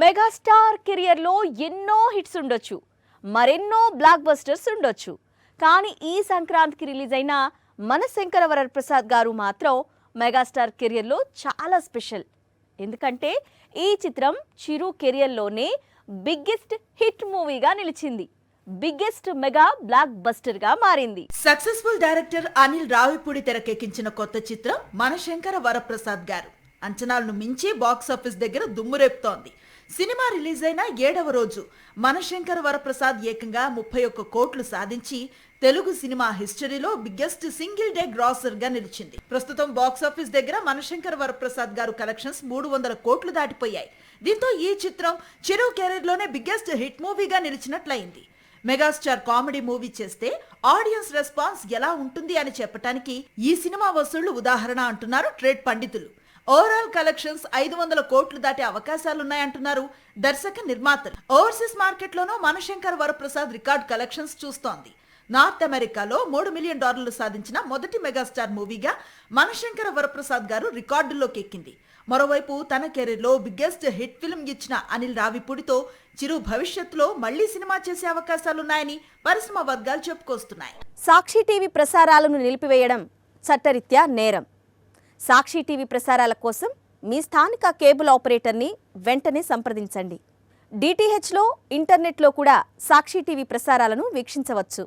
Megastar career లో ఎన్నో hits ఉండొచ్చు, మరెన్నో బ్లాక్ బస్టర్స్ ఉండొచ్చు. కానీ ఈ సంక్రాంతికి రిలీజ్ అయిన మనశంకర వరప్రసాద్ గారు మాత్రం మెగాస్టార్ కెరియర్ లో చాలా స్పెషల్. ఎందుకంటే ఈ చిత్రం చిరు కెరియర్ లోనే బిగ్గెస్ట్ హిట్ మూవీగా నిలిచింది. బిగ్గెస్ట్ మెగా బ్లాక్ బస్టర్ గా మారింది. సక్సెస్ఫుల్ డైరెక్టర్ అనిల్ రావిపూడి తెరకెక్కించిన కొత్త చిత్రం మనశంకర వరప్రసాద్ గారు అంచనాలను మించి బాక్సాఫీస్ దగ్గర దుమ్మురేపుతోంది. సినిమా రిలీజ్ అయిన 7వ రోజు మనశంకర వరప్రసాద్ ఏకంగా 31 కోట్లు సాధించి తెలుగు సినిమా హిస్టరీలో బిగ్గెస్ట్ సింగిల్ డే గ్రాసర్ గా నిలిచింది. ప్రస్తుతం బాక్సాఫీస్ దగ్గర మనశంకర వరప్రసాద్ గారు కలెక్షన్స్ 300 కోట్లు దాటిపోయాయి. దీంతో ఈ చిత్రం చిరు కెరీర్ లోనే బిగ్గెస్ట్ హిట్ మూవీగా నిలిచినట్లయింది. మెగాస్టార్ కామెడీ మూవీ చేస్తే ఆడియన్స్ రెస్పాన్స్ ఎలా ఉంటుంది అని చెప్పడానికి ఈ సినిమా వసూళ్లు ఉదాహరణ అంటున్నారు ట్రేడ్ పండితులు. ఓవరాల్ కలెక్షన్స్ 500 కోట్లు దాటే అవకాశాలున్నాయంటున్నారు దర్శక నిర్మాతలు. ఓవర్సీస్ మార్కెట్ లోనూ మనశంకర వరప్రసాద్ రికార్డ్ కలెక్షన్స్ చూస్తోంది. నార్త్ అమెరికాలో $3 మిలియన్ సాధించిన మొదటి మెగాస్టార్ మూవీగా మనశంకర వరప్రసాద్ గారు రికార్డుల్లోకి ఎక్కింది. మరోవైపు తన కెరీర్ లో బిగ్గెస్ట్ హిట్ ఫిల్మ్ ఇచ్చిన అనిల్ రావిపూడితో చిరు భవిష్యత్తులో మళ్లీ సినిమా చేసే అవకాశాలున్నాయని పరిశ్రమ వర్గాలు చెప్పుకొస్తున్నాయి. సాక్షి టీవీ ప్రసారాలను నిలిపివేయడం చట్టరీత్యా నేరం. సాక్షి టీవీ ప్రసారాల కోసం మీ స్థానిక కేబుల్ ఆపరేటర్ని వెంటనే సంప్రదించండి. డిటిహెచ్లో, ఇంటర్నెట్లో కూడా సాక్షి టీవీ ప్రసారాలను వీక్షించవచ్చు.